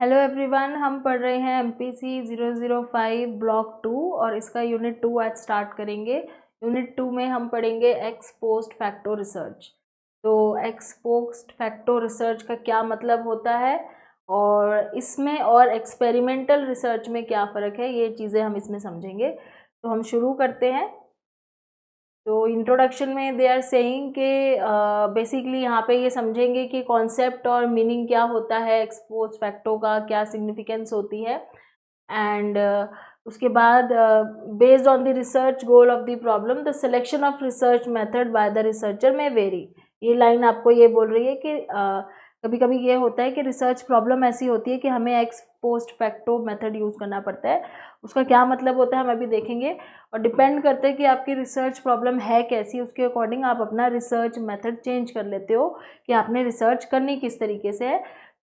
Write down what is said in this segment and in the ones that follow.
Hello everyone, हम पढ़ रहे हैं एमपीसी 005 ब्लॉक 2 और इसका यूनिट 2 आज स्टार्ट करेंगे। यूनिट 2 में हम पढ़ेंगे एक्स पोस्ट फैक्टो रिसर्च। तो एक्स पोस्ट फैक्टो रिसर्च का क्या मतलब होता है और इसमें और एक्सपेरिमेंटल रिसर्च में क्या फ़र्क है, ये चीज़ें हम इसमें समझेंगे। तो हम शुरू करते हैं। तो इंट्रोडक्शन में दे आर सेइंग कि बेसिकली यहाँ पे ये समझेंगे कि कॉन्सेप्ट और मीनिंग क्या होता है, एक्सपोज फैक्टो का क्या सिग्निफिकेंस होती है एंड उसके बाद based on the research goal of the problem the selection of research method by the researcher में वेरी। ये लाइन आपको ये बोल रही है कि कभी कभी ये होता है कि रिसर्च प्रॉब्लम ऐसी होती है कि हमें x post facto method use करना पड़ता है। उसका क्या मतलब होता है हम अभी देखेंगे और डिपेंड करते हैं कि आपकी रिसर्च प्रॉब्लम है कैसी, उसके अकॉर्डिंग आप अपना रिसर्च मेथड चेंज कर लेते हो कि आपने रिसर्च करनी किस तरीके से है।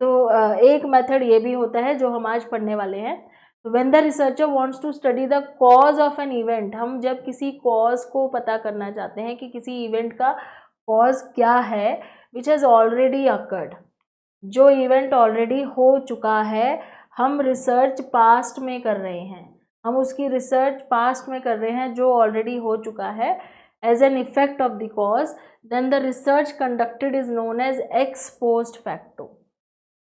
तो एक मेथड ये भी होता है जो हम आज पढ़ने वाले हैं। तो when the researcher wants to study the cause of an event, हम जब किसी कॉज को पता करना चाहते हैं कि किसी इवेंट का कॉज क्या है विच हैज़ ऑलरेडी अकर्ड, जो इवेंट ऑलरेडी हो चुका है, हम रिसर्च पास्ट में कर रहे हैं, हम उसकी रिसर्च पास्ट में कर रहे हैं जो ऑलरेडी हो चुका है as an effect of the cause, then the research conducted is known as ex post facto.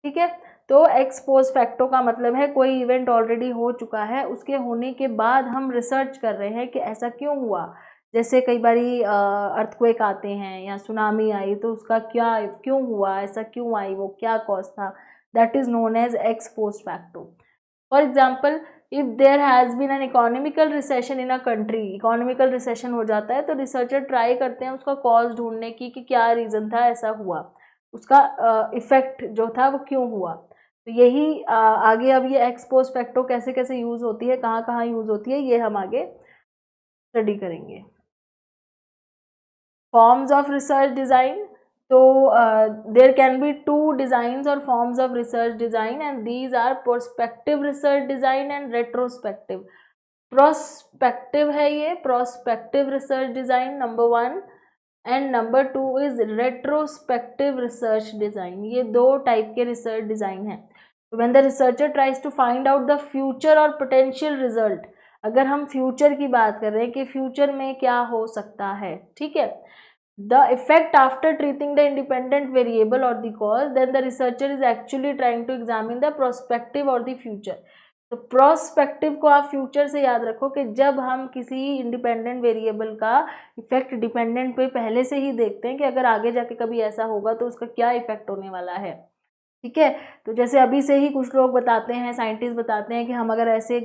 ठीक है, तो एक्स पोस्ट फैक्टो का मतलब है कोई इवेंट ऑलरेडी हो चुका है, उसके होने के बाद हम रिसर्च कर रहे हैं कि ऐसा क्यों हुआ। जैसे कई बारी अर्थक्वेक आते हैं या सुनामी आई तो उसका क्या क्यों हुआ, ऐसा क्यों आई, वो क्या कॉज था, that is known as ex post facto. For example, if there has been an economical recession in a country, economical recession हो जाता है तो रिसर्चर ट्राई करते हैं उसका कॉज ढूंढने की कि क्या रीज़न था ऐसा हुआ, उसका इफेक्ट जो था वो क्यों हुआ। तो यही आगे अब ये एक्स पोस्ट फैक्टो कैसे कैसे यूज़ होती है, कहाँ कहाँ यूज़ होती है, ये हम आगे स्टडी करेंगे। Forms of research design. So there can be two designs or forms of research design, and these are prospective research design and retrospective. Prospective है ये, prospective research design number 1 and number 2 is retrospective research design. ये दो type के research design हैं. When the researcher tries to find out the future or potential result, अगर हम future की बात कर रहे हैं कि फ्यूचर में क्या हो सकता है, ठीक है, the effect after treating the independent variable or the cause, then the researcher is actually trying to examine the prospective or the future. तो प्रोस्पेक्टिव को आप फ्यूचर से याद रखो कि जब हम किसी इंडिपेंडेंट वेरिएबल का इफेक्ट डिपेंडेंट पे पहले से ही देखते हैं कि अगर आगे जाके कभी ऐसा होगा तो उसका क्या इफेक्ट होने वाला है। ठीक है, तो जैसे अभी से ही कुछ लोग बताते हैं, साइंटिस्ट बताते हैं कि हम अगर ऐसे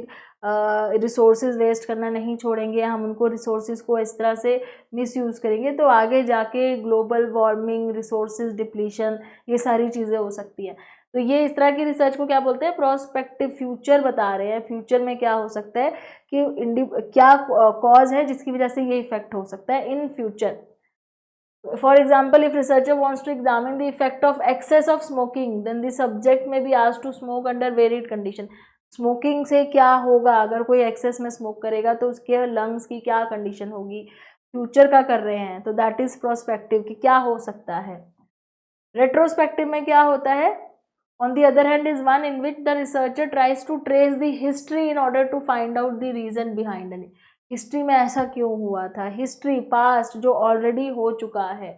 रिसोर्सेज वेस्ट करना नहीं छोड़ेंगे, हम उनको रिसोर्सेज को इस तरह से मिसयूज़ करेंगे तो आगे जाके ग्लोबल वार्मिंग, रिसोर्सेज डिप्लीशन, ये सारी चीज़ें हो सकती हैं। तो ये इस तरह की रिसर्च को क्या बोलते हैं, प्रोस्पेक्टिव, फ्यूचर बता रहे हैं, फ्यूचर में क्या हो सकता है कि क्या कॉज है जिसकी वजह से ये इफेक्ट हो सकता है in future. For example, if researcher wants to examine the effect of excess of smoking, then the subject may be asked to smoke under varied condition. Smoking से क्या होगा, अगर कोई एक्सेस में स्मोक करेगा तो उसके लंग्स की क्या कंडीशन होगी, फ्यूचर का कर रहे हैं तो दैट इज प्रोस्पेक्टिव कि क्या हो सकता है। रेट्रोस्पेक्टिव में क्या होता है, on the other hand is one in which the researcher tries to trace the history in order to find out the reason behind any. History में ऐसा क्यों हुआ था, हिस्ट्री पास्ट जो ऑलरेडी हो चुका है,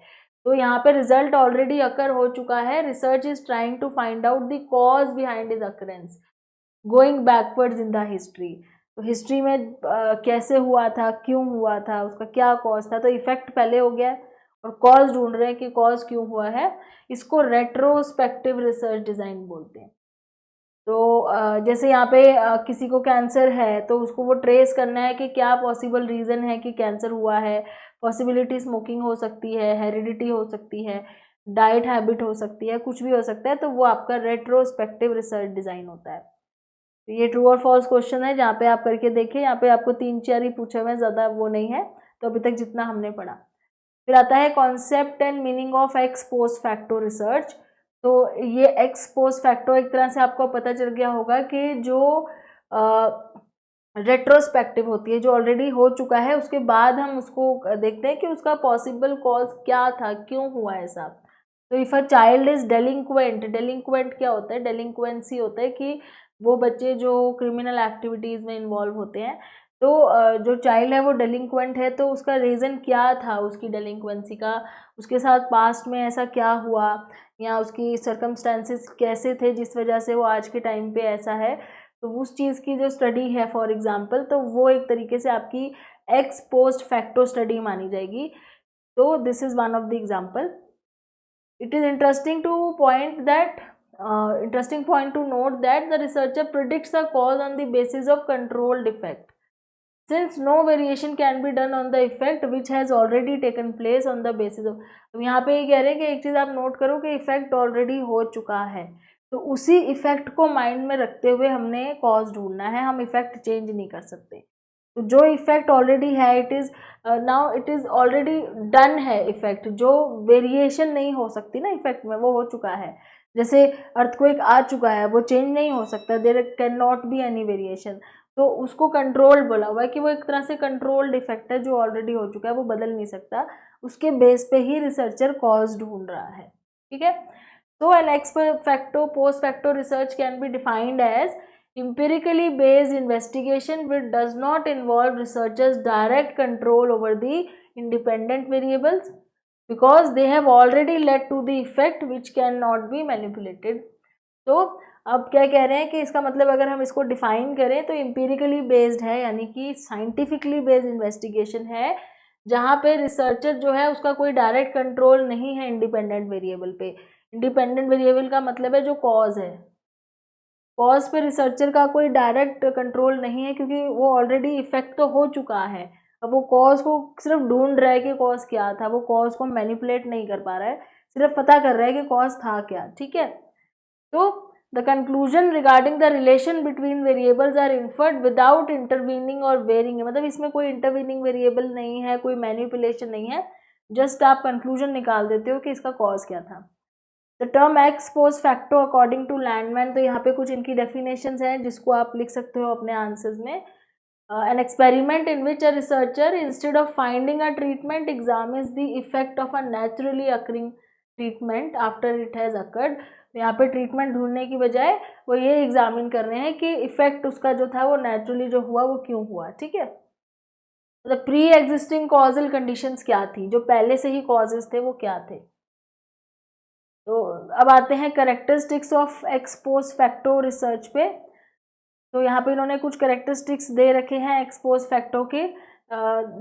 तो यहाँ पे रिजल्ट ऑलरेडी अकर हो चुका है, research is trying to find out the cause behind is occurrence going backwards in the history. तो हिस्ट्री में कैसे हुआ था, क्यों हुआ था, उसका क्या कॉज था, तो इफेक्ट पहले हो गया और कॉज ढूंढ रहे हैं कि कॉज क्यों हुआ है, इसको रेट्रोस्पेक्टिव रिसर्च डिज़ाइन बोलते हैं। तो जैसे यहाँ पे किसी को कैंसर है तो उसको वो ट्रेस करना है कि क्या पॉसिबल रीज़न है कि कैंसर हुआ है, पॉसिबिलिटी स्मोकिंग हो सकती है, हेरिडिटी हो सकती है, डाइट हैबिट हो सकती है, कुछ भी हो सकता है, तो वो आपका रेट्रोस्पेक्टिव रिसर्च डिज़ाइन होता है। तो ये ट्रू और फॉल्स क्वेश्चन है जहाँ पे आप करके देखिए, यहाँ पे आपको 3-4 ही पूछे हुए हैं, ज़्यादा वो नहीं है, तो अभी तक जितना हमने पढ़ा। फिर आता है concept and meaning of x post facto research. तो ये एक्स पोस्ट फैक्टो एक तरह से आपको पता चल गया होगा कि जो रेट्रोस्पेक्टिव होती है, जो ऑलरेडी हो चुका है, उसके बाद हम उसको देखते हैं कि उसका पॉसिबल कॉज क्या था, क्यों हुआ ऐसा। तो इफ़ अ चाइल्ड इज़ डेलिंक्वेंट, डेलिंक्वेंट क्या होता है, डेलिंक्वेंसी होता है कि वो बच्चे जो क्रिमिनल एक्टिविटीज़ में इन्वॉल्व होते हैं, तो जो चाइल्ड है वो डेलिंक्वेंट है तो उसका रीज़न क्या था उसकी डेलिंक्वेंसी का, उसके साथ पास्ट में ऐसा क्या हुआ या उसकी सर्कमस्टेंसेस कैसे थे जिस वजह से वो आज के टाइम पे ऐसा है, तो उस चीज़ की जो स्टडी है फॉर एग्जांपल, तो वो एक तरीके से आपकी एक्स पोस्ट फैक्टो स्टडी मानी जाएगी। तो this is one of the example. It is interesting point to note that the researcher predicts the cause on the basis of controlled effect, since no variation can be done on the effect which has already taken place on the basis of। अब यहाँ पे ये कह रहे हैं कि एक चीज़ आप नोट करो कि इफेक्ट ऑलरेडी हो चुका है, तो उसी इफेक्ट को माइंड में रखते हुए हमने कॉज ढूंढना है, हम इफेक्ट चेंज नहीं कर सकते। तो जो इफेक्ट ऑलरेडी है इट इज़ ऑलरेडी डन है इफेक्ट, जो वेरिएशन नहीं हो सकती ना इफेक्ट में वो हो चुका है। जैसे अर्थक्वेक आ चुका है, वो चेंज नहीं हो सकता, there can not be any variation, तो उसको कंट्रोल बोला हुआ है कि वो एक तरह से कंट्रोल्ड इफेक्ट है जो ऑलरेडी हो चुका है, वो बदल नहीं सकता, उसके बेस पे ही रिसर्चर कॉज ढूंढ रहा है। ठीक है, तो an ex facto post facto research can be defined as empirically based investigation which does not involve researchers' direct control over the independent variables because they have already led to the effect which cannot be manipulated। तो अब क्या कह रहे हैं कि इसका मतलब अगर हम इसको डिफाइन करें तो एम्पिरिकली बेस्ड है, यानी कि साइंटिफिकली बेस्ड इन्वेस्टिगेशन है जहाँ पे रिसर्चर जो है उसका कोई डायरेक्ट कंट्रोल नहीं है इंडिपेंडेंट वेरिएबल पे। इंडिपेंडेंट वेरिएबल का मतलब है जो कॉज है, कॉज पे रिसर्चर का कोई डायरेक्ट कंट्रोल नहीं है क्योंकि वो ऑलरेडी इफेक्ट तो हो चुका है। अब वो कॉज को सिर्फ ढूंढ रहा है कि कॉज क्या था, वो कॉज को मैनिपुलेट नहीं कर पा रहा है, सिर्फ पता कर रहा है कि कॉज था क्या। ठीक है, तो the conclusion regarding the relation between variables are inferred without intervening और वेरिंग, मतलब इसमें कोई इंटरवीनिंग वेरिएबल नहीं है, कोई मैनिपुलेशन नहीं है, जस्ट आप कंक्लूजन निकाल देते हो कि इसका कॉज क्या था। The term ex post facto according to Landman, तो यहाँ पे कुछ इनकी डेफिनेशंस हैं जिसको आप लिख सकते हो अपने आंसर्स में। An experiment in which a researcher instead of finding a treatment examines the effect of a naturally occurring treatment after it has occurred. यहाँ पे ट्रीटमेंट ढूंढने की बजाय वो ये एग्जामिन कर रहे हैं कि इफेक्ट उसका जो था वो नेचुरली जो हुआ वो क्यों हुआ। ठीक है, मतलब प्री एग्जिस्टिंग कॉजल कंडीशंस क्या थी, जो पहले से ही कॉजेज थे वो क्या थे। तो अब आते हैं characteristics of x post facto research पे। तो यहाँ पे इन्होंने कुछ करेक्टरिस्टिक्स दे रखे हैं एक्स पोस्ट फैक्टो के,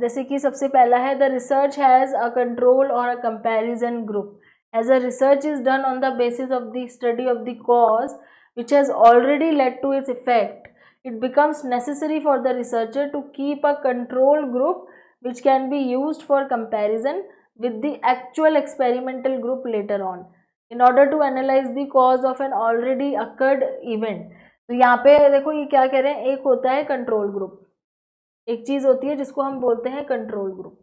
जैसे कि सबसे पहला है the research has a control और a comparison group, as a research is done on the basis of the study of the cause which has already led to its effect, it becomes necessary for the researcher to keep a control group which can be used for comparison with the actual experimental group later on in order to analyze the cause of an already occurred event। तो यहाँ पे देखो ये क्या कह रहे हैं, एक होता है कंट्रोल ग्रुप, एक चीज़ होती है जिसको हम बोलते हैं कंट्रोल ग्रुप,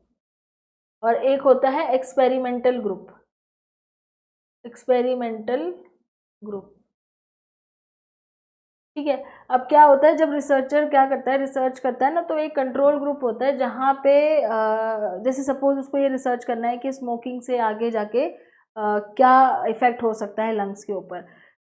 और एक होता है एक्सपेरिमेंटल ग्रुप, एक्सपेरिमेंटल ग्रुप। ठीक है, अब क्या होता है जब रिसर्चर क्या करता है, रिसर्च करता है ना, तो एक कंट्रोल ग्रुप होता है जहाँ पे जैसे सपोज उसको ये रिसर्च करना है कि स्मोकिंग से आगे जाके क्या इफ़ेक्ट हो सकता है लंग्स के ऊपर,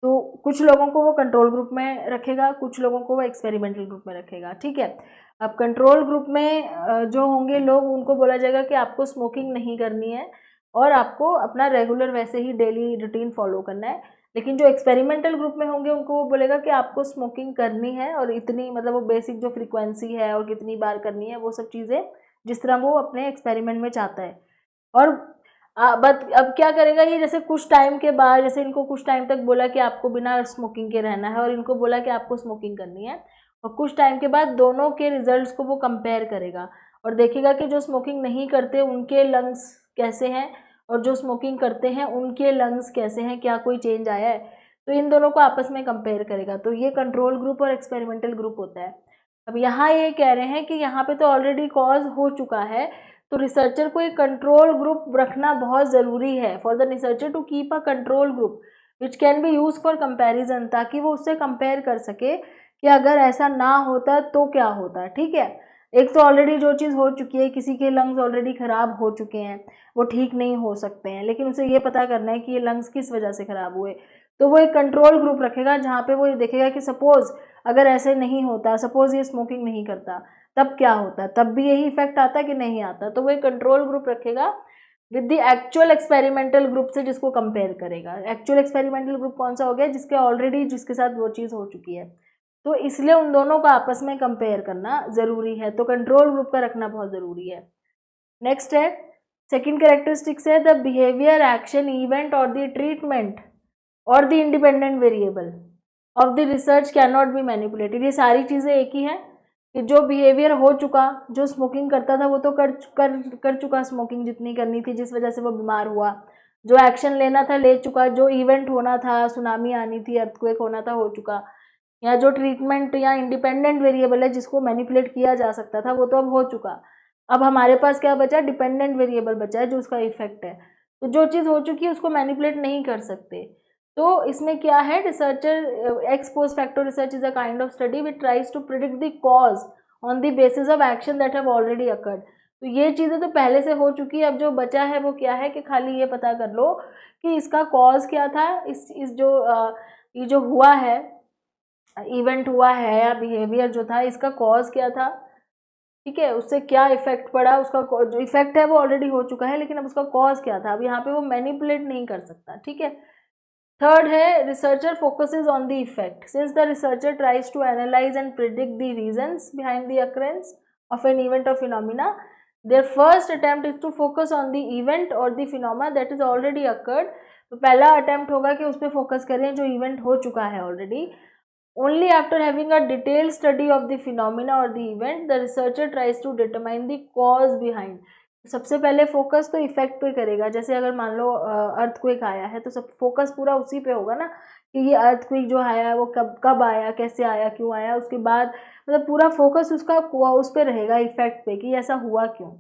तो कुछ लोगों को वो कंट्रोल ग्रुप में रखेगा, कुछ लोगों को वो एक्सपेरिमेंटल ग्रुप में रखेगा। ठीक है, अब कंट्रोल ग्रुप में जो होंगे लोग उनको बोला जाएगा कि आपको स्मोकिंग नहीं करनी है और आपको अपना रेगुलर वैसे ही डेली रूटीन फॉलो करना है, लेकिन जो एक्सपेरिमेंटल ग्रुप में होंगे उनको वो बोलेगा कि आपको स्मोकिंग करनी है और इतनी, मतलब वो बेसिक जो फ्रीक्वेंसी है और कितनी बार करनी है वो सब चीज़ें जिस तरह वो अपने एक्सपेरिमेंट में चाहता है। और बट अब क्या करेगा ये, जैसे कुछ टाइम के बाद, जैसे इनको कुछ टाइम तक बोला कि आपको बिना स्मोकिंग के रहना है और इनको बोला कि आपको स्मोकिंग करनी है, और कुछ टाइम के बाद दोनों के रिजल्ट्स को वो कंपेयर करेगा और देखेगा कि जो स्मोकिंग नहीं करते उनके लंग्स कैसे हैं और जो स्मोकिंग करते हैं उनके लंग्स कैसे हैं, क्या कोई चेंज आया है, तो इन दोनों को आपस में कंपेयर करेगा। तो ये कंट्रोल ग्रुप और एक्सपेरिमेंटल ग्रुप होता है। अब यहाँ ये कह रहे हैं कि यहाँ पे तो ऑलरेडी कॉज हो चुका है, तो रिसर्चर को एक कंट्रोल ग्रुप रखना बहुत ज़रूरी है for the researcher to keep a control group which can be use for comparison, ताकि वो उससे कंपेयर कर सके कि अगर ऐसा ना होता तो क्या होता। ठीक है, एक तो ऑलरेडी जो चीज़ हो चुकी है, किसी के लंग्स ऑलरेडी ख़राब हो चुके हैं, वो ठीक नहीं हो सकते हैं, लेकिन उसे ये पता करना है कि ये लंग्स किस वजह से ख़राब हुए, तो वो एक कंट्रोल ग्रुप रखेगा जहाँ पे वो ये देखेगा कि सपोज़ अगर ऐसे नहीं होता, सपोज़ ये स्मोकिंग नहीं करता, तब क्या होता, तब भी यही इफेक्ट आता कि नहीं आता, तो वो एक कंट्रोल ग्रुप रखेगा with the actual experimental group से, जिसको कंपेयर करेगा। एक्चुअल एक्सपेरिमेंटल ग्रुप कौन सा हो गया, जिसके ऑलरेडी जिसके साथ वो चीज़ हो चुकी है, तो इसलिए उन दोनों का आपस में कंपेयर करना ज़रूरी है, तो कंट्रोल ग्रुप का रखना बहुत ज़रूरी है। नेक्स्ट है सेकेंड कैरेक्टरिस्टिक्स है द बिहेवियर, एक्शन, इवेंट और द ट्रीटमेंट और the independent variable of the research can not be manipulated. ये सारी चीज़ें एक ही हैं कि जो बिहेवियर हो चुका, जो स्मोकिंग करता था वो तो कर चुका स्मोकिंग जितनी करनी थी जिस वजह से वो बीमार हुआ, जो एक्शन लेना था ले चुका, जो इवेंट होना था, सुनामी आनी थी, अर्थक्वेक होना था, हो चुका, या जो ट्रीटमेंट या इंडिपेंडेंट वेरिएबल है जिसको मैनिपुलेट किया जा सकता था वो तो अब हो चुका। अब हमारे पास क्या बचा, डिपेंडेंट वेरिएबल बचा है जो उसका इफेक्ट है। तो जो चीज़ हो चुकी है उसको मैनिपुलेट नहीं कर सकते। तो इसमें क्या है, researcher ex post facto research is a kind of study which tries to predict the cause on the basis of action that have already occurred. तो ये चीज़ें तो पहले से हो चुकी है, अब जो बचा है वो क्या है कि खाली ये पता कर लो कि इसका कॉज क्या था, इस जो ये जो हुआ है, इवेंट हुआ है या बिहेवियर जो था, इसका कॉज क्या था, ठीक है, उससे क्या इफेक्ट पड़ा, उसका जो इफेक्ट है वो ऑलरेडी हो चुका है, लेकिन अब उसका कॉज क्या था, अब यहाँ पे वो मैनिपुलेट नहीं कर सकता, ठीक है। थर्ड है researcher focuses on the effect, since the researcher tries to analyse and predict the reasons behind the occurrence of an event और phenomena, there first attempt is to focus on the event और the phenomena that is already occurred. तो पहला attempt होगा कि उस पर focus करें जो इवेंट हो चुका है already. Only after having a detailed study of the phenomena or the event, the researcher tries to determine the cause behind. सबसे पहले फोकस तो इफेक्ट पे करेगा, जैसे अगर मान लो अर्थक्वेक आया है तो सब फोकस पूरा उसी पे होगा ना कि ये अर्थक्वेक जो आया वो कब आया, कैसे आया, क्यों आया, उसके बाद मतलब पूरा फोकस उसका उस पे रहेगा, इफेक्ट पे कि ऐसा हुआ क्यों,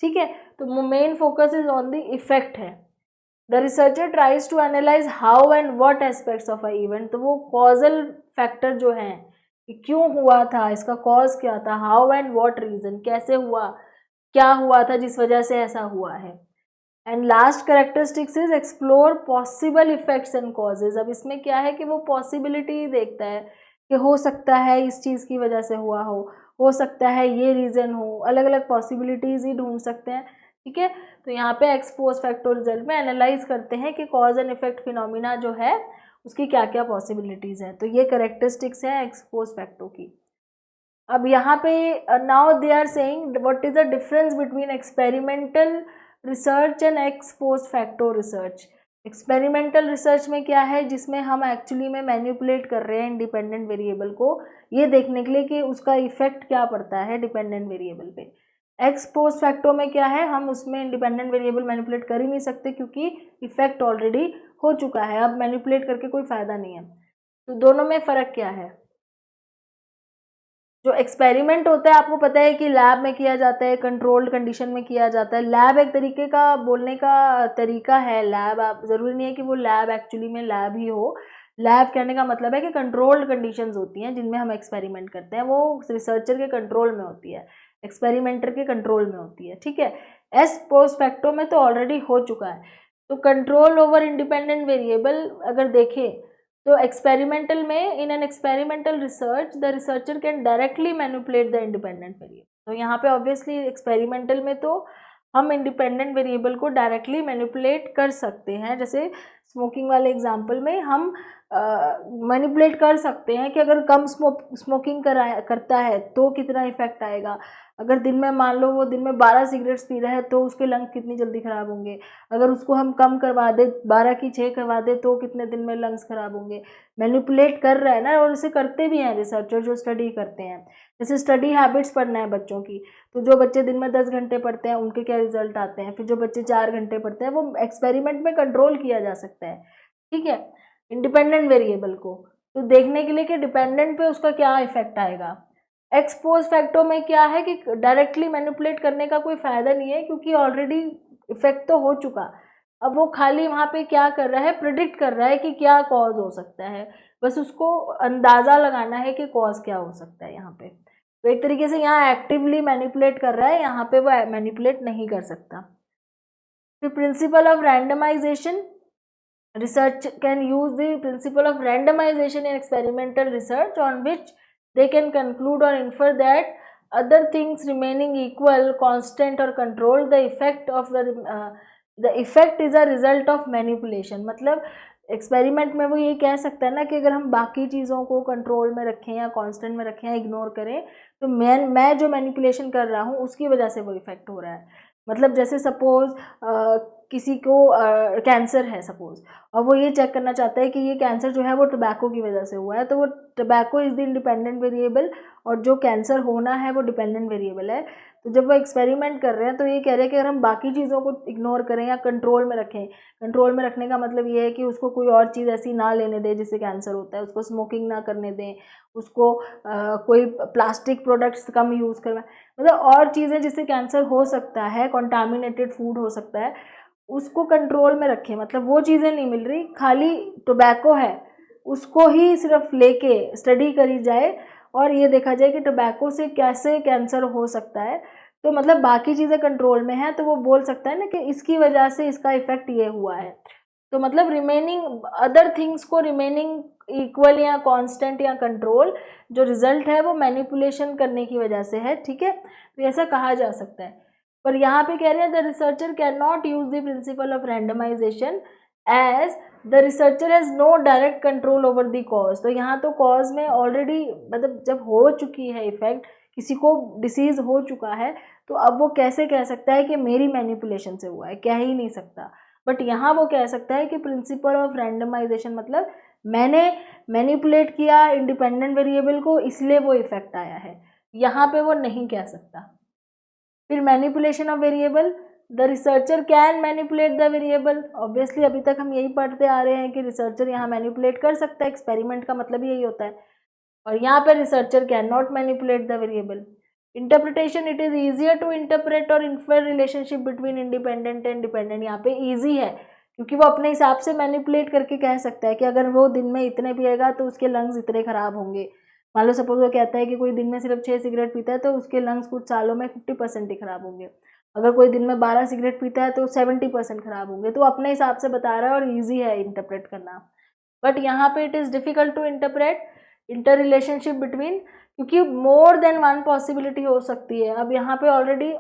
ठीक है। तो main focus is on the effect है। The researcher tries to analyse how and what aspects of a event, तो वो कॉजल फैक्टर जो हैं कि क्यों हुआ था, इसका कॉज क्या था, हाउ एंड व्हाट रीजन, कैसे हुआ, क्या हुआ था जिस वजह से ऐसा हुआ है। And last characteristics is explore possible effects and causes. अब इसमें क्या है कि वो पॉसिबिलिटी देखता है कि हो सकता है इस चीज़ की वजह से हुआ हो सकता है ये रीज़न हो, अलग अलग पॉसिबिलिटीज़ ही ढूंढ सकते हैं, ठीक है। तो यहाँ पे एक्स पोस्ट फैक्टो रिजल्ट में एनालाइज करते हैं कि कॉज एंड इफेक्ट फिनोमिना जो है उसकी क्या क्या पॉसिबिलिटीज़ हैं। तो ये कैरेक्टरिस्टिक्स हैं एक्स पोस्ट फैक्टो की। अब यहाँ पे now they are saying what is the difference between experimental research and ex post facto research. Experimental research में क्या है, जिसमें हम एक्चुअली में मैनिपुलेट कर रहे हैं इंडिपेंडेंट वेरिएबल को, ये देखने के लिए कि उसका इफेक्ट क्या पड़ता है डिपेंडेंट वेरिएबल पे। एक्स पोस्ट फैक्टो में क्या है, हम उसमें इंडिपेंडेंट वेरिएबल मैनिपुलेट कर ही नहीं सकते क्योंकि इफेक्ट ऑलरेडी हो चुका है, अब मैनिपुलेट करके कोई फ़ायदा नहीं है। तो दोनों में फ़र्क क्या है, जो एक्सपेरिमेंट होता है आपको पता है कि लैब में किया जाता है, कंट्रोल्ड कंडीशन में किया जाता है। लैब एक तरीके का बोलने का तरीका है, लैब आप ज़रूरी नहीं है कि वो लैब एक्चुअली में लैब ही हो। लैब कहने का मतलब है कि कंट्रोल्ड कंडीशंस होती हैं जिनमें हम एक्सपेरिमेंट करते हैं, वो रिसर्चर के कंट्रोल में होती है, एक्सपेरिमेंटर के कंट्रोल में होती है, ठीक है। एस पोस्ट फैक्टो में तो ऑलरेडी हो चुका है। तो कंट्रोल ओवर इंडिपेंडेंट वेरिएबल अगर देखें तो एक्सपेरिमेंटल में, in an experimental research the researcher can directly manipulate the independent variable. तो यहाँ पे ऑब्वियसली एक्सपेरिमेंटल में तो हम इंडिपेंडेंट वेरिएबल को डायरेक्टली मैनिपुलेट कर सकते हैं, जैसे स्मोकिंग वाले एग्जांपल में हम मैनिपुलेट कर सकते हैं कि अगर कम स्मोकिंग करता है तो कितना इफेक्ट आएगा, अगर दिन में मान लो वो दिन में 12 सिगरेट्स पी रहा है तो उसके लंग्स कितनी जल्दी ख़राब होंगे, अगर उसको हम कम करवा दे 12 की 6 करवा दे तो कितने दिन में लंग्स ख़राब होंगे। मैनिपुलेट कर रहा है ना, और इसे करते भी हैं रिसर्चर जो स्टडी करते हैं। जैसे स्टडी हैबिट्स पढ़ना है बच्चों की, तो जो बच्चे दिन में 10 घंटे पढ़ते हैं उनके क्या रिजल्ट आते हैं, फिर जो बच्चे 4 घंटे पढ़ते हैं, वो एक्सपेरिमेंट में कंट्रोल किया जा सकता है, ठीक है, इंडिपेंडेंट वेरिएबल को, तो देखने के लिए कि डिपेंडेंट पे उसका क्या इफेक्ट आएगा। एक्स पोस्ट फैक्टो में क्या है कि डायरेक्टली मैनिपुलेट करने का कोई फ़ायदा नहीं है क्योंकि ऑलरेडी इफेक्ट तो हो चुका। अब वो खाली वहाँ पे क्या कर रहा है, प्रिडिक्ट कर रहा है कि क्या कॉज हो सकता है, बस उसको अंदाज़ा लगाना है कि कॉज क्या हो सकता है यहाँ पे। तो एक तरीके से यहाँ एक्टिवली मैनिपुलेट कर रहा है, यहाँ पे वो मैनिपुलेट नहीं कर सकता। फिर principle of randomisation, research can use the principle of randomization in experimental research on which they can conclude or infer that other things remaining equal, constant or controlled, the effect is a result of manipulation। मतलब experiment में वो ये कह सकता है ना कि अगर हम बाकी चीज़ों को कंट्रोल में रखें या कांस्टेंट में रखें या इग्नोर करें तो मैं जो मैनिपुलेशन कर रहा हूँ उसकी वजह से वो इफेक्ट हो रहा है। मतलब जैसे सपोज किसी को कैंसर है सपोज, और वो ये चेक करना चाहता है कि ये कैंसर जो है वो टोबैको की वजह से हुआ है, तो वो tobacco is the independent variable और जो कैंसर होना है वो डिपेंडेंट वेरिएबल है। तो जब वो एक्सपेरिमेंट कर रहे हैं तो ये कह रहे हैं कि अगर हम बाकी चीज़ों को इग्नोर करें या कंट्रोल में रखें, कंट्रोल में रखने का मतलब ये है कि उसको कोई और चीज़ ऐसी ना लेने दें जिससे कैंसर होता है, उसको स्मोकिंग ना करने दें, उसको कोई प्लास्टिक प्रोडक्ट्स कम यूज़ करवाएं, मतलब और चीज़ें जिससे कैंसर हो सकता है, कॉन्टामिनेटेड फूड हो सकता है, उसको कंट्रोल में रखें। मतलब वो चीज़ें नहीं मिल रही, खाली टोबैको है उसको ही सिर्फ लेके स्टडी करी जाए और ये देखा जाए कि टोबैको से कैसे कैंसर हो सकता है। तो मतलब बाकी चीज़ें कंट्रोल में हैं तो वो बोल सकता है ना कि इसकी वजह से इसका इफेक्ट ये हुआ है। तो मतलब रिमेनिंग अदर थिंग्स को रिमेनिंग इक्वल या कांस्टेंट या कंट्रोल, जो रिजल्ट है वो मैनिपुलेशन करने की वजह से है, ठीक है। तो ऐसा कहा जा सकता है। पर यहाँ पे कह रहे हैं the researcher can not use the principle of randomisation as the researcher has no direct control over the cause. तो यहाँ तो कॉज में ऑलरेडी मतलब जब हो चुकी है इफेक्ट, किसी को डिसीज़ हो चुका है, तो अब वो कैसे कह सकता है कि मेरी मैनिपुलेशन से हुआ है, कह ही नहीं सकता। बट यहाँ वो कह सकता है कि प्रिंसिपल ऑफ रैंडमाइजेशन मतलब मैंने मैनिपुलेट किया इंडिपेंडेंट वेरिएबल को इसलिए वो इफेक्ट आया है, यहाँ पे वो नहीं कह सकता। फिर manipulation of variable, the researcher can manipulate the variable. Obviously अभी तक हम यही पढ़ते आ रहे हैं कि रिसर्चर यहाँ मैनिपुलेट कर सकता है, एक्सपेरिमेंट का मतलब यही होता है। और यहाँ पर researcher can not manipulate the variable. Interpretation, it is easier to interpret और infer relationship between independent and dependent. यहाँ पे ईजी है क्योंकि वो अपने हिसाब से मैनिपुलेट करके कह सकता है कि अगर वो दिन में इतने पिएगा तो उसके लंग्स इतने ख़राब होंगे। मान लो सपोज वो कहता है कि कोई दिन में सिर्फ 6 सिगरेट पीता है तो उसके लंग्स कुछ सालों में 50% ही ख़राब होंगे। अगर कोई दिन में 12 सिगरेट पीता है तो 70% ख़राब होंगे। तो अपने हिसाब से बता रहा है और ईजी है इंटरप्रेट करना। बट यहाँ पे it is difficult to interpret interrelationship between, क्योंकि मोर देन वन पॉसिबिलिटी हो सकती है। अब यहाँ पे ऑलरेडी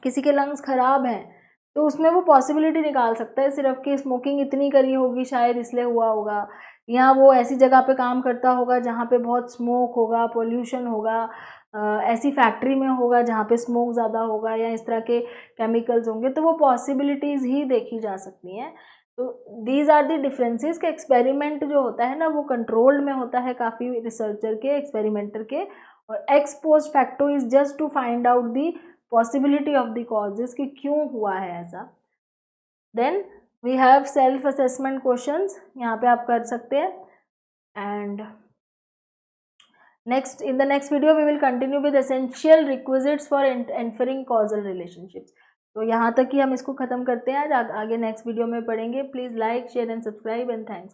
किसी के लंग्स ख़राब हैं तो उसमें वो पॉसिबिलिटी निकाल सकता है सिर्फ कि स्मोकिंग इतनी करी होगी शायद इसलिए हुआ होगा, या वो ऐसी जगह पे काम करता होगा जहाँ पे बहुत स्मोक होगा, पोल्यूशन होगा, ऐसी फैक्ट्री में होगा जहाँ पे स्मोक ज़्यादा होगा या इस तरह के केमिकल्स होंगे, तो वो पॉसिबिलिटीज़ ही देखी जा सकती हैं। तो दीज आर द डिफरेंसेस। का एक्सपेरिमेंट जो होता है ना वो कंट्रोल्ड में होता है काफ़ी रिसर्चर के, एक्सपेरिमेंटर के, और ex post facto is just to find out the possibility of the causes कि क्यों हुआ है ऐसा। Then we have self assessment questions, यहाँ पे आप कर सकते हैं। And next in the next video we will continue with essential requisites for inferring causal relationships. तो यहाँ तक ही हम इसको ख़त्म करते हैं आज, आगे नेक्स्ट वीडियो में पढ़ेंगे। Please like share and subscribe and thanks.